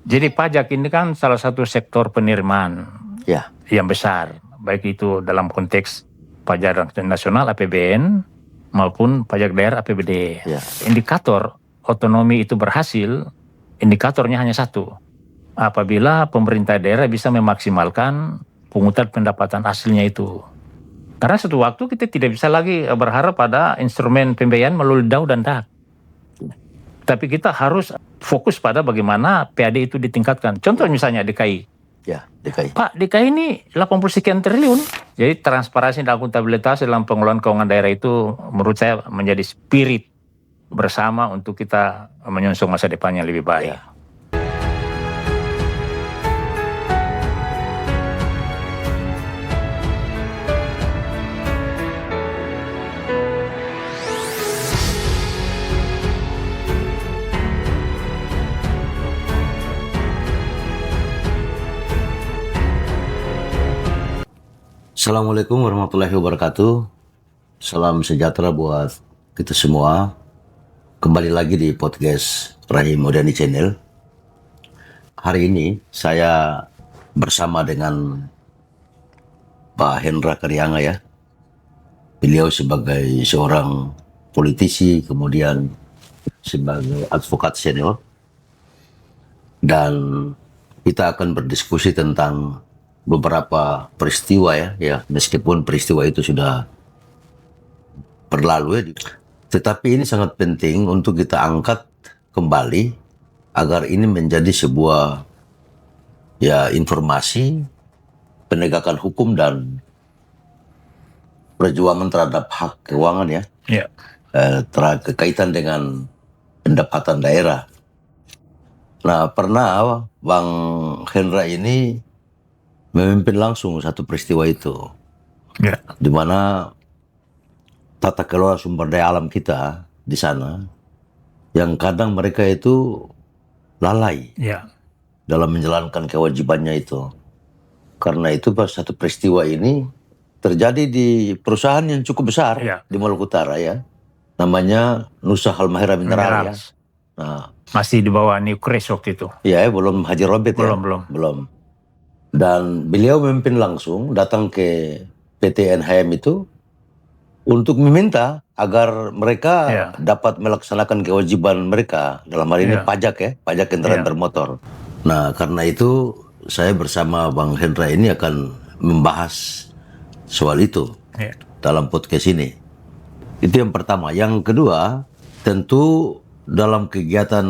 Jadi pajak ini kan salah satu sektor penerimaan Ya, yang besar, baik itu dalam konteks pajak nasional APBN maupun pajak daerah APBD. ya, Indikator otonomi itu berhasil, indikatornya hanya satu. Apabila pemerintah daerah bisa memaksimalkan pungutan pendapatan aslinya itu. Karena suatu waktu kita tidak bisa lagi berharap pada instrumen pembiayaan melalui DAU dan DAK. Tapi kita harus fokus pada bagaimana PAD itu ditingkatkan. Contoh misalnya DKI. ya, DKI. Pak, DKI ini 80 sekian triliun. Jadi transparansi dan akuntabilitas dalam pengelolaan keuangan daerah itu menurut saya menjadi spirit bersama untuk kita menyongsong masa depan yang lebih baik. Ya. Assalamualaikum warahmatullahi wabarakatuh. Salam sejahtera buat kita semua. Kembali lagi di podcast Rahim Modani Channel. Hari ini saya bersama dengan Pak Hendra Karyanga ya. Beliau sebagai seorang politisi, kemudian sebagai advokat senior. Dan kita akan berdiskusi tentang beberapa peristiwa ya, meskipun peristiwa itu sudah berlalu ya, tetapi ini sangat penting untuk kita angkat kembali agar ini menjadi sebuah ya informasi penegakan hukum dan perjuangan terhadap hak keuangan ya, kaitan dengan pendapatan daerah. Nah, pernah Bang Hendra ini memimpin langsung satu peristiwa itu, di mana tata kelola sumber daya alam kita di sana, yang kadang mereka itu lalai dalam menjalankan kewajibannya itu. Karena itu pas satu peristiwa ini terjadi di perusahaan yang cukup besar di Maluku Utara ya, namanya Nusa Halmahera Mineral ya. Nah, masih di bawah Newcrest waktu itu. Ya, belum Haji Robert ya. Belum. Dan beliau memimpin langsung datang ke PT NHM itu untuk meminta agar mereka dapat melaksanakan kewajiban mereka, dalam hal ini pajak kendaraan bermotor. Nah, karena itu saya bersama Bang Hendra ini akan membahas soal itu dalam podcast ini. Itu yang pertama. Yang kedua, tentu dalam kegiatan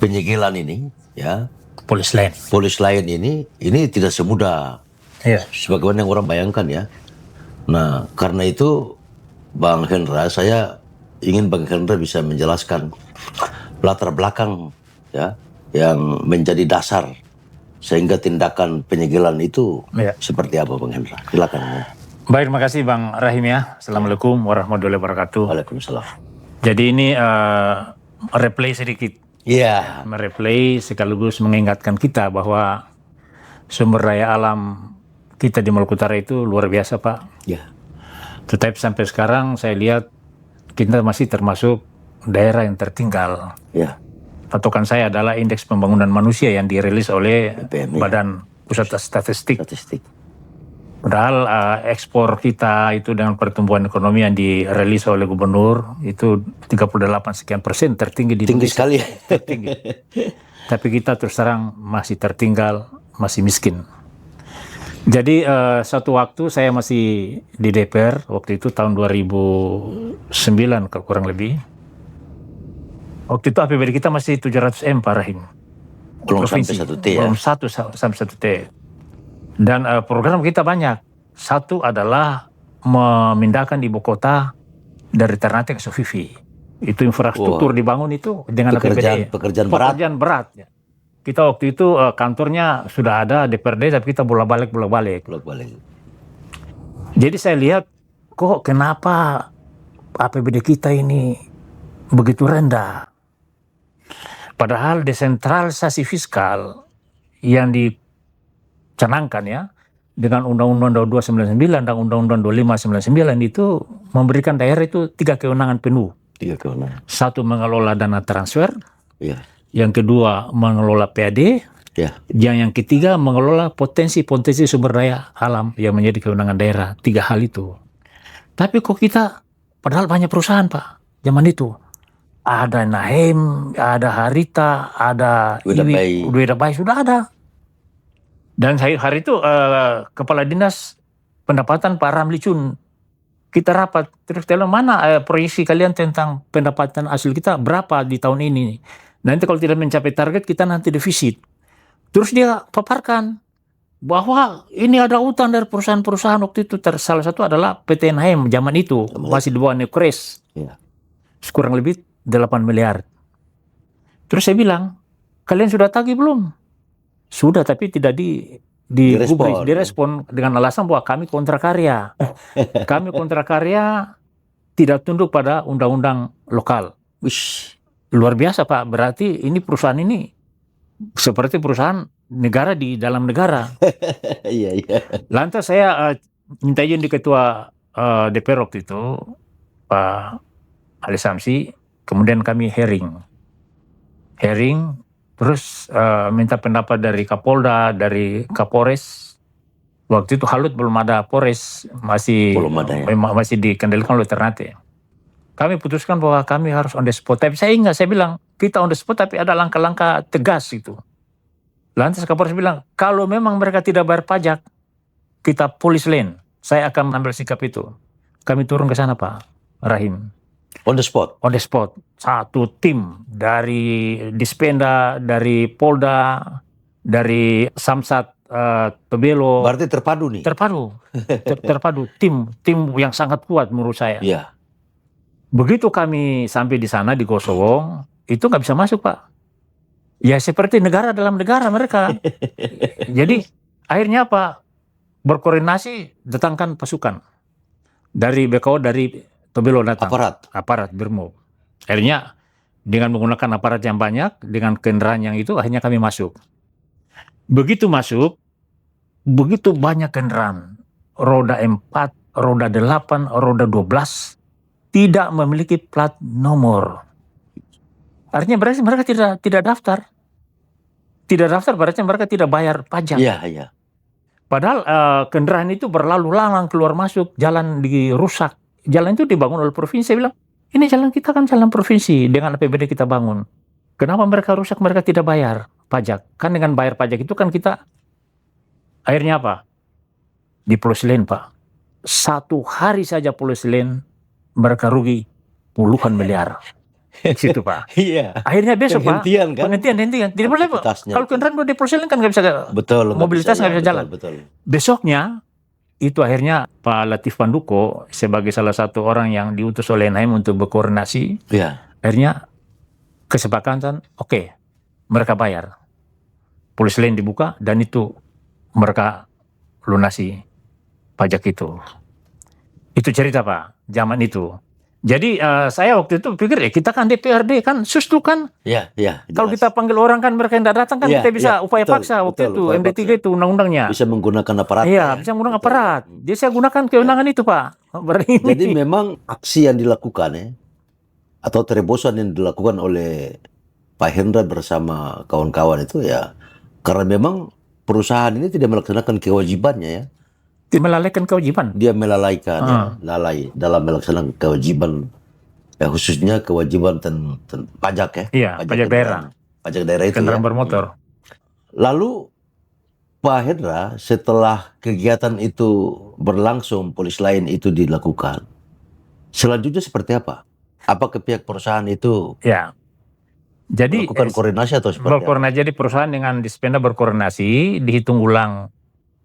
penyegelan ini ya, Polis lain ini tidak semudah sebagaimana yang orang bayangkan ya. Nah, karena itu Bang Hendra, saya ingin Bang Hendra bisa menjelaskan latar belakang ya yang menjadi dasar sehingga tindakan penyegelan itu seperti apa, Bang Hendra? Silakan. Baik, terima kasih Bang Rahim ya. Assalamualaikum warahmatullahi wabarakatuh. Waalaikumsalam. Jadi ini replay sedikit. Mereplay sekaligus mengingatkan kita bahwa sumber daya alam kita di Maluku Utara itu luar biasa, Pak. Tetapi sampai sekarang saya lihat kita masih termasuk daerah yang tertinggal. Patokan saya adalah Indeks Pembangunan Manusia yang dirilis oleh Badan Pusat Statistik. Padahal ekspor kita itu dengan pertumbuhan ekonomi yang dirilis oleh gubernur itu 38 sekian persen, tertinggi di Tinggi Indonesia. sekali. Tertinggi. Tapi kita terus terang masih tertinggal, masih miskin. Jadi suatu waktu saya masih di DPR, waktu itu tahun 2009 kurang lebih. Waktu itu APBD kita masih 700M, Pak Rahim. Belum Provinsi. sampai 1T ya. Belum sampai 1T. Dan program kita banyak. Satu adalah memindahkan ibu kota dari Ternate ke Sofifi. Itu infrastruktur dibangun itu dengan APBD. Pekerjaan berat. Ya. Kita waktu itu kantornya sudah ada DPRD, tapi kita bolak-balik. Jadi saya lihat, kok kenapa APBD kita ini begitu rendah? Padahal desentralisasi fiskal yang dicanangkan ya, dengan Undang-Undang 2299 dan Undang-Undang 2599 itu memberikan daerah itu 3 kewenangan penuh. 3 kewenangan. 1, mengelola dana transfer. yang kedua mengelola PAD, yang ketiga mengelola potensi-potensi sumber daya alam yang menjadi kewenangan daerah. 3 hal itu. Tapi kok kita, padahal banyak perusahaan Pak, zaman itu. Ada Nahem, ada Harita, ada Wedabay, sudah ada. Dan hari itu Kepala Dinas Pendapatan Pak Ramli Chun, kita rapat, terus tanya mana proyeksi kalian tentang pendapatan asli kita berapa di tahun ini. Nanti kalau tidak mencapai target kita nanti defisit. Terus dia paparkan bahwa ini ada utang dari perusahaan-perusahaan waktu itu. Salah satu adalah PT Nahem zaman itu, masih di bawah Newcrest. Kurang lebih 8 miliar. Terus saya bilang, kalian sudah tagih belum? Sudah, tapi tidak direspon dengan alasan bahwa kami kontrak-karya. Kami kontrak-karya tidak tunduk pada undang-undang lokal. Wish, luar biasa Pak, berarti ini perusahaan ini seperti perusahaan negara di dalam negara. Lantas saya minta izin di ketua DPR waktu itu, Pak Ali Samsi, kemudian kami hearing, terus minta pendapat dari Kapolda, dari Kapolres. Waktu itu Halut belum ada Polres, masih dikendalikan oleh Ternate. Kami putuskan bahwa kami harus on the spot. Tapi saya bilang, kita on the spot tapi ada langkah-langkah tegas itu. Lantas Kapolres bilang, kalau memang mereka tidak bayar pajak, kita police lane. Saya akan mengambil sikap itu. Kami turun ke sana Pak Rahim. On the spot? On the spot. Satu tim dari Dispenda, dari Polda, dari Samsat, Tobelo. Berarti terpadu nih? Terpadu. Tim yang sangat kuat menurut saya. Iya. Begitu kami sampai di sana di Gosowong, itu nggak bisa masuk Pak. Ya seperti negara dalam negara mereka. Jadi akhirnya apa? Berkoordinasi, datangkan pasukan. Dari BKO, dari Tobelo datang. Aparat Brimob. Akhirnya dengan menggunakan aparat yang banyak, dengan kendaraan yang itu, akhirnya kami masuk. Begitu masuk, begitu banyak kendaraan. Roda 4, roda 8, roda 12, tidak memiliki plat nomor. Artinya berarti mereka tidak daftar. Tidak daftar berarti mereka tidak bayar pajak. Iya. Padahal kendaraan itu berlalu lalang keluar masuk, jalan dirusak. Jalan itu dibangun oleh provinsi. Saya bilang, ini jalan kita kan jalan provinsi, dengan APBD kita bangun. Kenapa mereka rusak, mereka tidak bayar pajak? Kan dengan bayar pajak itu kan kita, akhirnya apa? Di police lane Pak. 1 hari saja police lane, mereka rugi puluhan miliar. Situ Pak. Iya. Akhirnya besok penghentian, Pak. Penghentian. Tidak boleh Pak. Kalau kendaraan udah di police lane kan nggak bisa. Betul. Mobilitas nggak bisa jalan. Betul. Besoknya, itu akhirnya Pak Latif Panduko sebagai salah satu orang yang diutus oleh Naim untuk berkoordinasi. Akhirnya kesepakatan, oke, mereka bayar. Police lane dibuka dan itu mereka lunasi pajak itu. Itu cerita Pak, zaman itu. Jadi saya waktu itu pikir kita kan DPRD kan sustu kan. Kalau kita panggil orang kan mereka tidak datang kan kita bisa upaya paksa waktu itu. MD3 itu undang-undangnya. Bisa menggunakan aparat. Iya, bisa menggunakan aparat. Jadi saya gunakan kewenangan itu Pak. Jadi memang aksi yang dilakukan atau terobosan yang dilakukan oleh Pak Hendra bersama kawan-kawan itu ya karena memang perusahaan ini tidak melaksanakan kewajibannya ya. Melalaikan kewajiban. Dia melalaikan, lalai dalam melaksanakan kewajiban, khususnya kewajiban pajak ya. Iya, pajak daerah. Pajak daerah itu kendaraan bermotor. Lalu Pak Hendra setelah kegiatan itu berlangsung, police line itu dilakukan, selanjutnya seperti apa? Apa ke pihak perusahaan itu? Ya. Jadi melakukan koordinasi atau seperti apa? Jadi perusahaan dengan Dispenda berkoordinasi, dihitung ulang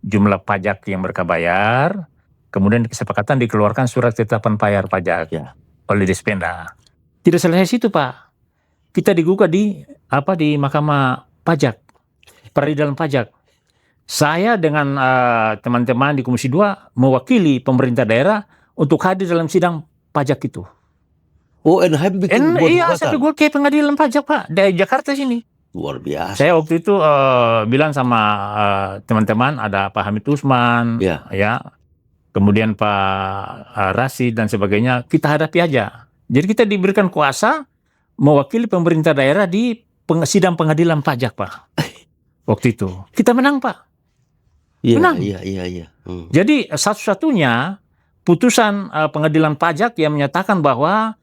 jumlah pajak yang mereka bayar, kemudian kesepakatan dikeluarkan surat ketetapan bayar pajak oleh Dispenda. Tidak selesai situ Pak, kita digugat di Mahkamah Pajak, Peradilan Pajak. Saya dengan teman-teman di Komisi 2 mewakili pemerintah daerah untuk hadir dalam sidang pajak itu. Oh, NHM bikin iya, sampai gue ke pengadilan pajak Pak dari Jakarta sini. Luar biasa. Saya waktu itu bilang sama teman-teman, ada Pak Hamid Usman, ya, kemudian Pak Rasid dan sebagainya, kita hadapi aja. Jadi kita diberikan kuasa mewakili pemerintah daerah di sidang pengadilan pajak, Pak. Waktu itu kita menang, Pak. Menang. Iya. Jadi satu-satunya putusan pengadilan pajak yang menyatakan bahwa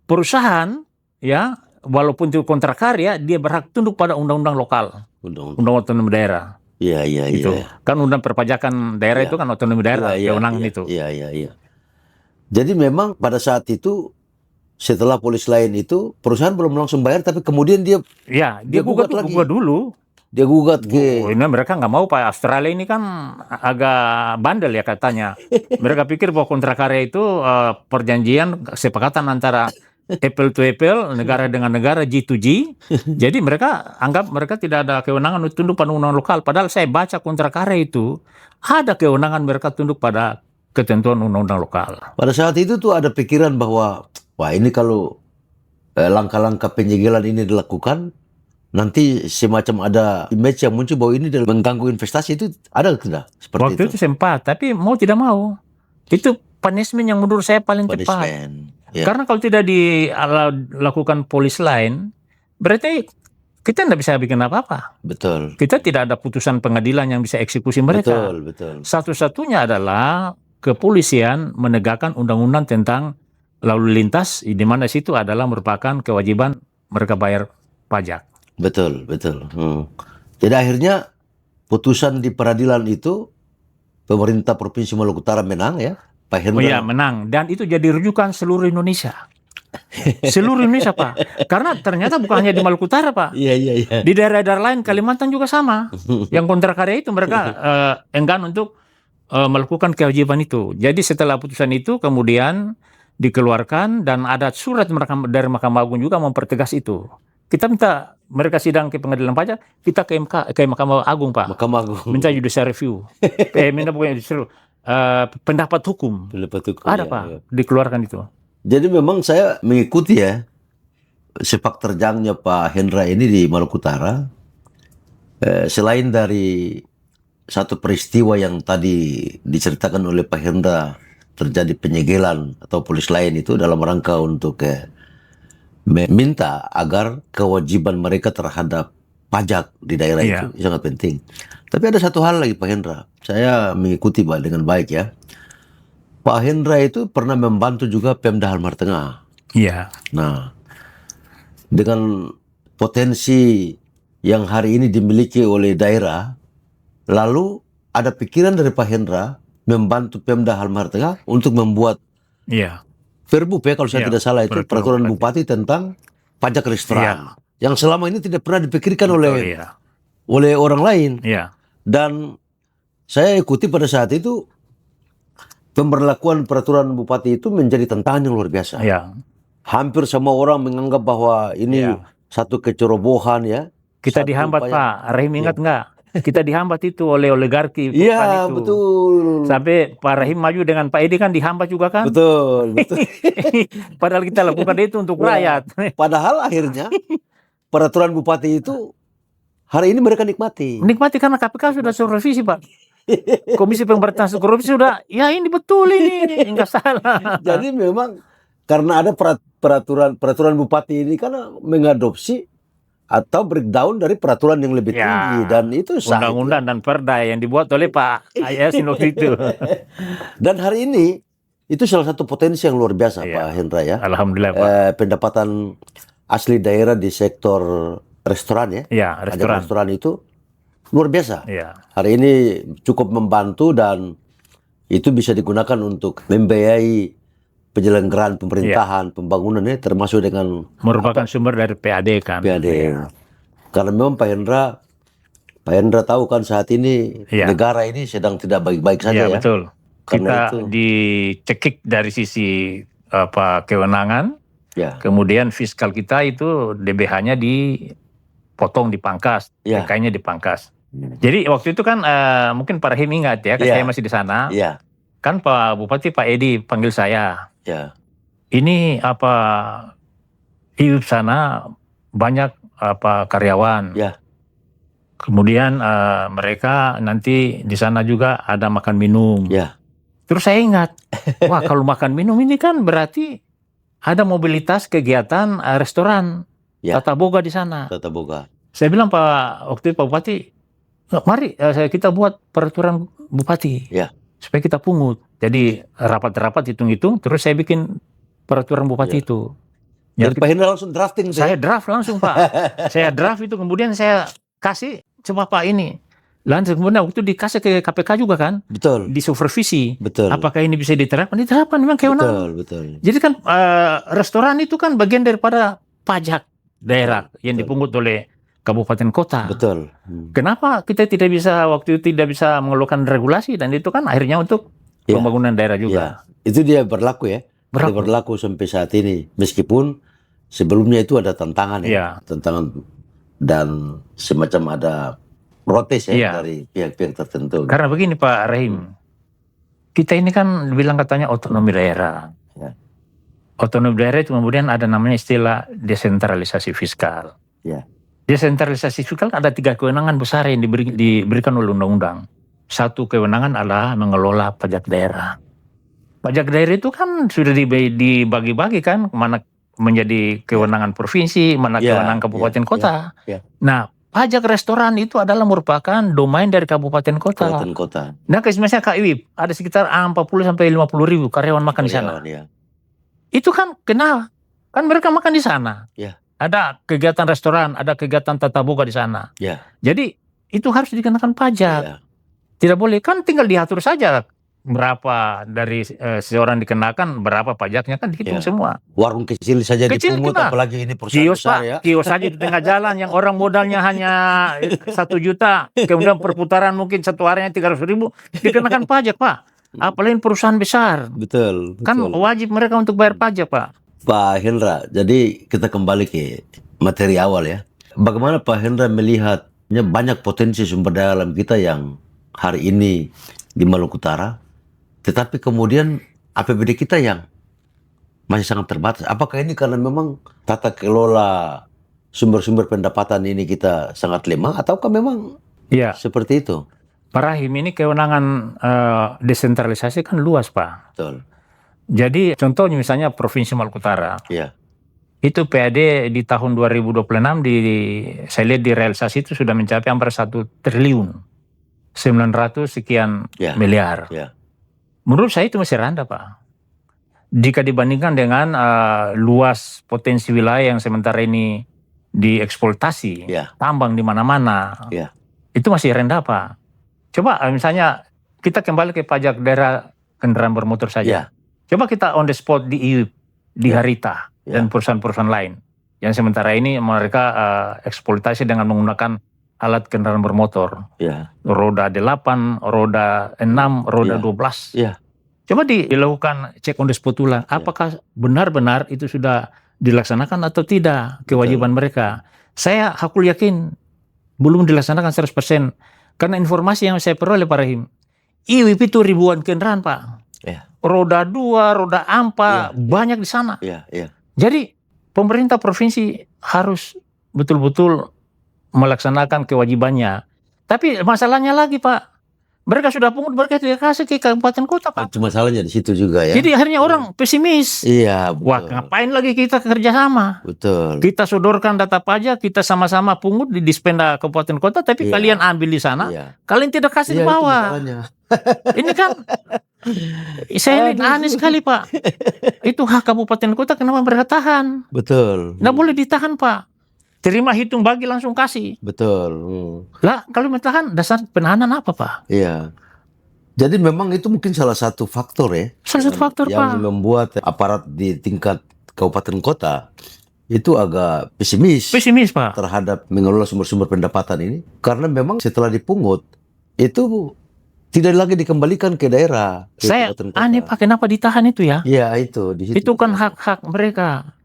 perusahaan, ya, walaupun itu kontrak karya, dia berhak tunduk pada undang-undang lokal, undang otonomi daerah. Iya. Itu kan undang perpajakan daerah itu kan otonomi daerah, kewenangan itu. Iya. Jadi memang pada saat itu setelah polis lain itu perusahaan belum langsung bayar, tapi kemudian dia gugat lagi. Dulu. Dia gugat ke. Ini mereka nggak mau, Pak. Australia ini kan agak bandel ya katanya. Mereka pikir bahwa kontrak karya itu perjanjian kesepakatan antara Apple to Apple, negara dengan negara, G to G. Jadi mereka anggap mereka tidak ada kewenangan untuk tunduk pada undang lokal. Padahal saya baca kontrak karya itu ada kewenangan mereka tunduk pada ketentuan undang-undang lokal. Pada saat itu tuh ada pikiran bahwa wah ini kalau langkah-langkah penyegelan ini dilakukan, nanti semacam ada image yang muncul bahwa ini mengganggu investasi. Itu ada tidak seperti waktu itu sempat, tapi mau tidak mau itu punishment yang menurut saya paling tepat. Karena kalau tidak dilakukan polis lain, berarti kita tidak bisa bikin apa-apa. Betul. Kita tidak ada putusan pengadilan yang bisa eksekusi mereka. Betul. Satu-satunya adalah kepolisian menegakkan undang-undang tentang lalu lintas, di mana situ adalah merupakan kewajiban mereka bayar pajak. Betul. Jadi akhirnya putusan di peradilan itu pemerintah Provinsi Maluku Utara menang, ya, Pak Hendra. Iya, menang, dan itu jadi rujukan seluruh Indonesia. Seluruh Indonesia, Pak. Karena ternyata bukan hanya di Maluku Utara, Pak. Iya. Di daerah-daerah lain, Kalimantan juga sama. Yang kontrak karya itu mereka enggan untuk melakukan kewajiban itu. Jadi setelah putusan itu kemudian dikeluarkan dan ada surat dari Mahkamah Agung juga mempertegas itu. Kita minta mereka sidang ke pengadilan pajak, kita ke Mahkamah Agung, Pak. Mahkamah Agung. Minta judicial review. Minta bukan judicial, pendapat hukum. Ada, Pak, dikeluarkan itu. Jadi memang saya mengikuti ya sepak terjangnya Pak Hendra ini di Maluku Utara. Selain dari satu peristiwa yang tadi diceritakan oleh Pak Hendra, terjadi penyegelan atau polis lain itu dalam rangka untuk meminta agar kewajiban mereka terhadap pajak di daerah itu sangat penting. Tapi ada satu hal lagi Pak Hendra, saya mengikuti Pak dengan baik ya. Pak Hendra itu pernah membantu juga Pemda Halmahera Tengah. Iya. Nah, dengan potensi yang hari ini dimiliki oleh daerah, lalu ada pikiran dari Pak Hendra membantu Pemda Halmahera Tengah untuk membuat Perbup ya kalau saya tidak salah itu peraturan bupati tentang pajak restoran yang selama ini tidak pernah dipikirkan oleh orang lain. Dan saya ikuti pada saat itu pemberlakuan peraturan bupati itu menjadi tantangan yang luar biasa. Hampir semua orang menganggap bahwa ini satu kecerobohan ya. Kita dihambat Pak, Rahim ingat nggak? Kita dihambat itu oleh oligarki. Iya, betul. Sampai Pak Rahim maju dengan Pak Edi kan dihambat juga kan? Betul. Padahal kita lakukan itu untuk rakyat. Padahal akhirnya peraturan bupati itu hari ini mereka nikmati. Nikmati karena KPK sudah suruh revisi, Pak. Komisi Pemberantasan Korupsi sudah, ya ini betul ini, enggak salah. Jadi memang karena ada peraturan bupati ini karena mengadopsi atau breakdown dari peraturan yang lebih tinggi, dan itu sah. Undang-undang dan perda yang dibuat oleh Pak Yasin waktu itu. Dan hari ini itu salah satu potensi yang luar biasa Pak Hendra ya. Alhamdulillah Pak. Pendapatan asli daerah di sektor restoran ya. Restoran itu luar biasa. Hari ini cukup membantu dan itu bisa digunakan untuk membiayai penyelenggaraan pemerintahan, pembangunannya, termasuk dengan merupakan sumber dari PAD kan. PAD. Karena memang Pak Hendra tahu kan saat ini negara ini sedang tidak baik-baik saja ya. Betul. Karena kita dicekik dari sisi kewenangan, kemudian fiskal kita itu DBH-nya dipotong, dipangkas, PK-nya dipangkas. Jadi waktu itu kan mungkin Pak Rahim ingat ya, saya masih di sana. Kan Pak Bupati Pak Edi panggil saya. Ini hidup sana banyak karyawan. Kemudian mereka nanti di sana juga ada makan minum. Terus saya ingat, wah kalau makan minum ini kan berarti ada mobilitas kegiatan restoran. Tata Boga di sana. Tata Boga. Saya bilang waktu itu Pak Bupati, mari kita buat peraturan Bupati. Supaya kita pungut. Jadi rapat-rapat hitung-hitung, terus saya bikin peraturan Bupati itu. Jadi Pak Hendra langsung drafting? Saya draft langsung Pak. Saya draft itu, kemudian saya kasih, coba Pak ini. Lantas kemudian waktu dikasih ke KPK juga kan? Betul. Disupervisi. Betul. Apakah ini bisa diterapkan? Diterapkan memang kewenangan. Betul. Jadi kan restoran itu kan bagian daripada pajak daerah yang dipungut oleh kabupaten kota. Betul. Kenapa kita tidak bisa waktu itu tidak bisa mengeluarkan regulasi, dan itu kan akhirnya untuk pembangunan daerah juga. Itu dia berlaku ya. Berlaku sampai saat ini. Meskipun sebelumnya itu ada tantangan tantangan dan semacam ada protes dari pihak-pihak tertentu. Karena begini Pak Rahim, kita ini kan bilang katanya otonomi daerah. Otonomi daerah itu kemudian ada namanya istilah desentralisasi fiskal. Desentralisasi fiskal ada 3 kewenangan besar yang diberikan oleh undang-undang. Satu kewenangan adalah mengelola pajak daerah. Pajak daerah itu kan sudah dibagi-bagi kan, mana menjadi kewenangan provinsi, mana kewenangan kabupaten kota. Nah, pajak restoran itu adalah merupakan domain dari kabupaten kota. Nah, misalnya KIWIP ada sekitar 40-50 ribu karyawan makan di sana. Itu kan kenal, kan mereka makan di sana. Ada kegiatan restoran, ada kegiatan tata boga di sana. Jadi itu harus dikenakan pajak. Tidak boleh, kan tinggal diatur saja berapa dari seseorang dikenakan, berapa pajaknya kan dihitung semua. Warung kecil saja dipungut, apalagi ini perusahaan besar ya. Kios saja di tengah jalan yang orang modalnya hanya 1 juta, kemudian perputaran mungkin satu harinya 300 ribu, dikenakan pajak Pak. Apalagi perusahaan besar. Betul. Kan wajib mereka untuk bayar pajak Pak. Pak Hendra, jadi kita kembali ke materi awal ya. Bagaimana Pak Hendra melihatnya banyak potensi sumber daya alam kita yang hari ini di Maluku Utara, tetapi kemudian APBD kita yang masih sangat terbatas. Apakah ini karena memang tata kelola sumber-sumber pendapatan ini kita sangat lemah, ataukah memang seperti itu? Pak Rahim, ini kewenangan desentralisasi kan luas Pak. Betul. Jadi contohnya misalnya Provinsi Maluku Utara. Itu PAD di tahun 2026 saya lihat di realisasi itu sudah mencapai hampir 1 triliun. 900 sekian miliar. Menurut saya itu masih rendah Pak. Jika dibandingkan dengan luas potensi wilayah yang sementara ini dieksploitasi, tambang di mana-mana, itu masih rendah Pak. Coba misalnya kita kembali ke pajak daerah kendaraan bermotor saja. Coba kita on the spot di IUIP, di Harita, dan perusahaan-perusahaan lain. Yang sementara ini mereka eksploitasi dengan menggunakan alat kendaraan bermotor. Roda 8, roda 6, roda 12. Coba dilakukan cek on the spot ulang. Apakah benar-benar itu sudah dilaksanakan atau tidak kewajiban mereka? Saya hakul yakin belum dilaksanakan 100%. Karena informasi yang saya peroleh Pak Rahim, IUIP itu ribuan kendaraan Pak. Roda 2, roda 4, banyak di sana. Jadi pemerintah provinsi harus betul-betul melaksanakan kewajibannya. Tapi masalahnya lagi Pak, mereka sudah pungut, mereka tidak kasih ke kabupaten kota Pak. Itu masalahnya di situ juga ya. Jadi akhirnya orang pesimis. Betul. Wah, ngapain lagi kita kerja sama? Betul. Kita sodorkan data pajak, kita sama-sama pungut di dispenda kabupaten kota, tapi kalian ambil di sana, kalian tidak kasih di bawah. Ini kan saya lihat aneh sekali Pak. Itu hak kabupaten kota, kenapa mereka tahan? Betul. Nggak boleh ditahan Pak. Terima, hitung, bagi, langsung kasih. Betul. Lah kalau ditahan, dasar penahanan apa Pak? Jadi memang itu mungkin salah satu faktor ya. Salah satu faktor yang Pak. membuat aparat di tingkat kabupaten kota itu agak pesimis Pak terhadap mengelola sumber-sumber pendapatan ini, karena memang setelah dipungut itu tidak lagi dikembalikan ke daerah. Saya aneh Pak, kenapa ditahan itu ya? Itu di situ. Itu kan hak-hak mereka.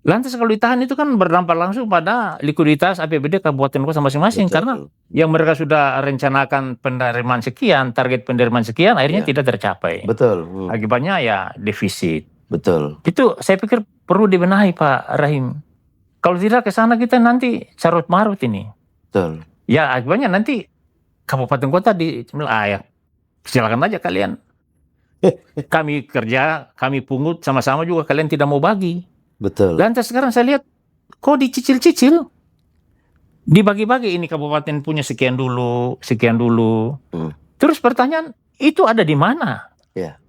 Lantas kalau ditahan itu kan berdampak langsung pada likuiditas APBD kabupaten kota masing-masing, karena yang mereka sudah rencanakan penerimaan sekian, target penerimaan sekian, akhirnya tidak tercapai. Betul. Akibatnya ya defisit. Betul. Itu saya pikir perlu dibenahi Pak Rahim. Kalau tidak ke sana kita nanti carut marut ini. Betul. Ya akibatnya nanti kabupaten kota silakan aja kalian. Kami kerja, kami pungut sama-sama juga, kalian tidak mau bagi. Betul. Lantas sekarang saya lihat kok dicicil-cicil? Dibagi-bagi, ini kabupaten punya sekian dulu. Terus pertanyaan, itu ada di mana? Ya.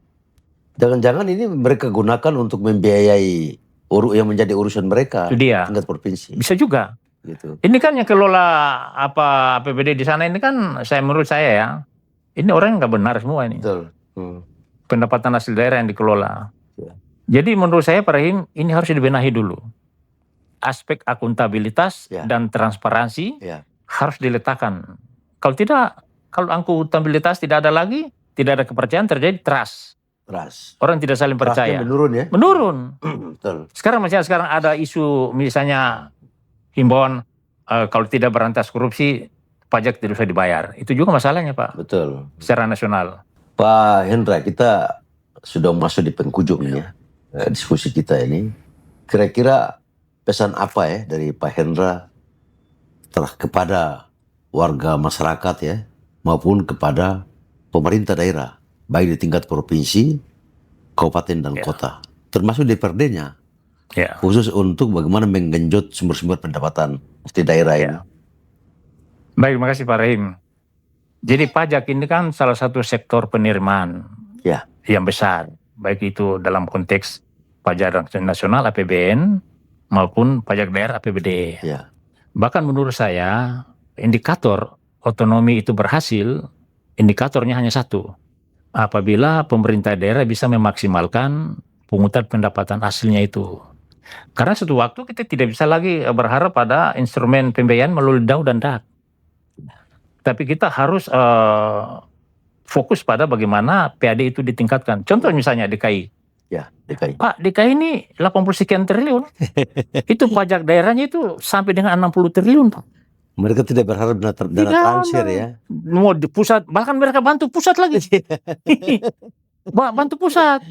Jangan-jangan ini mereka gunakan untuk membiayai yang menjadi urusan mereka Itu dia. tingkat provinsi. Bisa juga. Gitu. Ini kan yang kelola APBD di sana ini kan menurut saya ya, ini orang yang nggak benar semua ini. Betul. Pendapatan hasil daerah yang dikelola. Ya. Jadi menurut saya Pak Rahim, ini harus dibenahi dulu. Aspek akuntabilitas dan transparansi harus diletakkan. Kalau tidak, kalau akuntabilitas tidak ada lagi, tidak ada kepercayaan, terjadi trust. Orang tidak saling percaya. Menurun ya? Menurun. Betul. Sekarang ada isu misalnya himbauan kalau tidak berantas korupsi, pajak tidak usah dibayar. Itu juga masalahnya Pak. Betul. Secara nasional. Pak Hendra, kita sudah masuk di penghujung ya diskusi kita ini. Kira-kira pesan apa ya dari Pak Hendra kepada warga masyarakat ya, maupun kepada pemerintah daerah, baik di tingkat provinsi, kabupaten dan kota, termasuk DPRD-nya, khusus untuk bagaimana menggenjot sumber-sumber pendapatan di daerah ini. Baik, terima kasih Pak Rahim. Jadi pajak ini kan salah satu sektor penerimaan yang besar, baik itu dalam konteks pajak nasional APBN maupun pajak daerah APBD. Bahkan menurut saya indikator otonomi itu berhasil, indikatornya hanya satu. Apabila pemerintah daerah bisa memaksimalkan pungutan pendapatan hasilnya itu. Karena suatu waktu kita tidak bisa lagi berharap pada instrumen pembiayaan melalui DAU dan DAK. Tapi kita harus fokus pada bagaimana PAD itu ditingkatkan. Contoh misalnya DKI. DKI. Pak, DKI ini 80 sekian triliun. Itu pajak daerahnya itu sampai dengan 60 triliun, Pak. Mereka tidak berharap dana transfer ya. Mau di pusat, bahkan mereka bantu pusat lagi. Bantu pusat.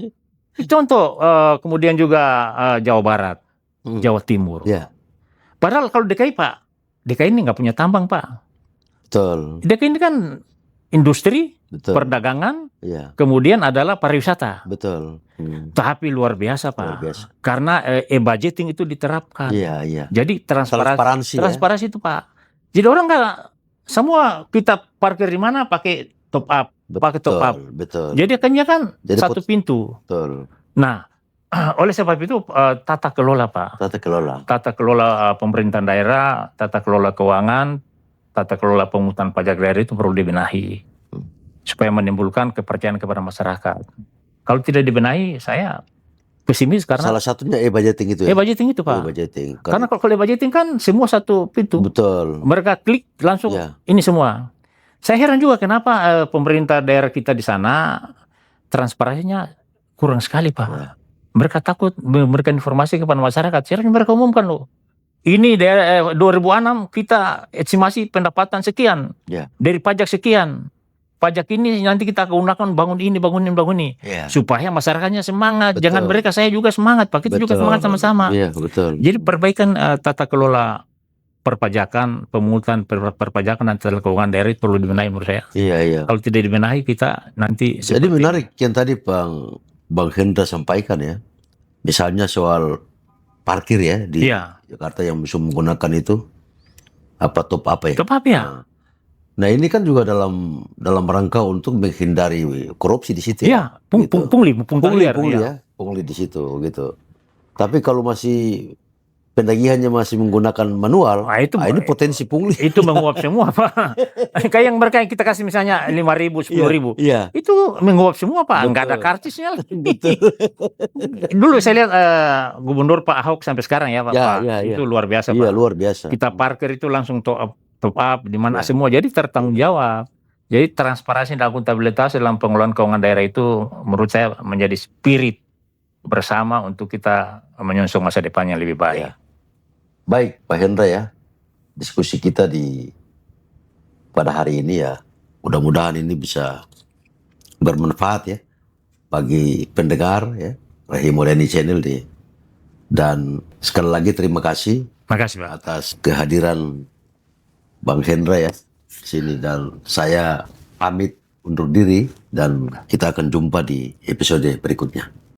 Contoh, kemudian juga Jawa Barat, Jawa Timur. Padahal kalau DKI, Pak, DKI ini nggak punya tambang, Pak. Betul. DKI ini kan industri, perdagangan, kemudian adalah pariwisata. Betul. Tapi luar biasa Pak, karena e-budgeting itu diterapkan. Jadi transparansi itu Pak. Jadi orang nggak semua kita parkir di mana pakai top up, Betul. Jadi akhirnya kan satu pintu. Betul. Nah, oleh sebab itu tata kelola Pak. Tata kelola pemerintahan daerah, tata kelola keuangan, tata kelola pungutan pajak daerah itu perlu dibenahi supaya menimbulkan kepercayaan kepada masyarakat. Kalau tidak dibenahi, saya pesimis karena salah satunya e-budgeting itu ya. E-budgeting itu Pak. Karena kalau e-budgeting kan semua satu pintu. Betul. Mereka klik langsung ini semua. Saya heran juga kenapa pemerintah daerah kita di sana transparansinya kurang sekali Pak. Mereka takut memberikan informasi kepada masyarakat. Seharusnya mereka umumkan loh. Ini daerah 2006 kita estimasi pendapatan sekian dari pajak sekian. Pajak ini nanti kita gunakan bangun ini. Supaya masyarakatnya semangat. Jangan mereka, saya juga semangat Pak. Kita juga semangat sama-sama. Jadi perbaikan tata kelola perpajakan, pemungutan perpajakan dan tata keuangan daerah itu perlu dibenahi menurut saya. Kalau tidak dibenahi kita nanti. Jadi menarik yang tadi Bang Hendra sampaikan ya. Misalnya soal parkir ya di Jakarta yang bisa menggunakan itu top up ya. Top up ya. Nah ini kan juga dalam rangka untuk menghindari korupsi di situ ya. Pungli di situ gitu. Tapi kalau masih penagihannya masih menggunakan manual, ini potensi pungli. Itu menguap semua Pak. Kayak yang mereka kita kasih misalnya 5.000, 10.000. Itu menguap semua Pak. Enggak ada karcisnya lagi. Dulu saya lihat Gubernur Pak Ahok sampai sekarang ya Pak. Itu luar biasa Pak. Luar biasa. Kita parkir itu langsung top up di mana semua. Jadi tertanggung jawab. Jadi transparansi dan akuntabilitas dalam pengelolaan keuangan daerah itu menurut saya menjadi spirit bersama untuk kita menyongsong masa depan yang lebih baik. Baik Pak Hendra ya, diskusi kita pada hari ini ya, mudah-mudahan ini bisa bermanfaat ya bagi pendengar ya Rahim Mulyani Channel dan sekali lagi terima kasih. Makasih Pak atas kehadiran Bang Hendra ya sini, dan saya pamit undur diri dan kita akan jumpa di episode berikutnya.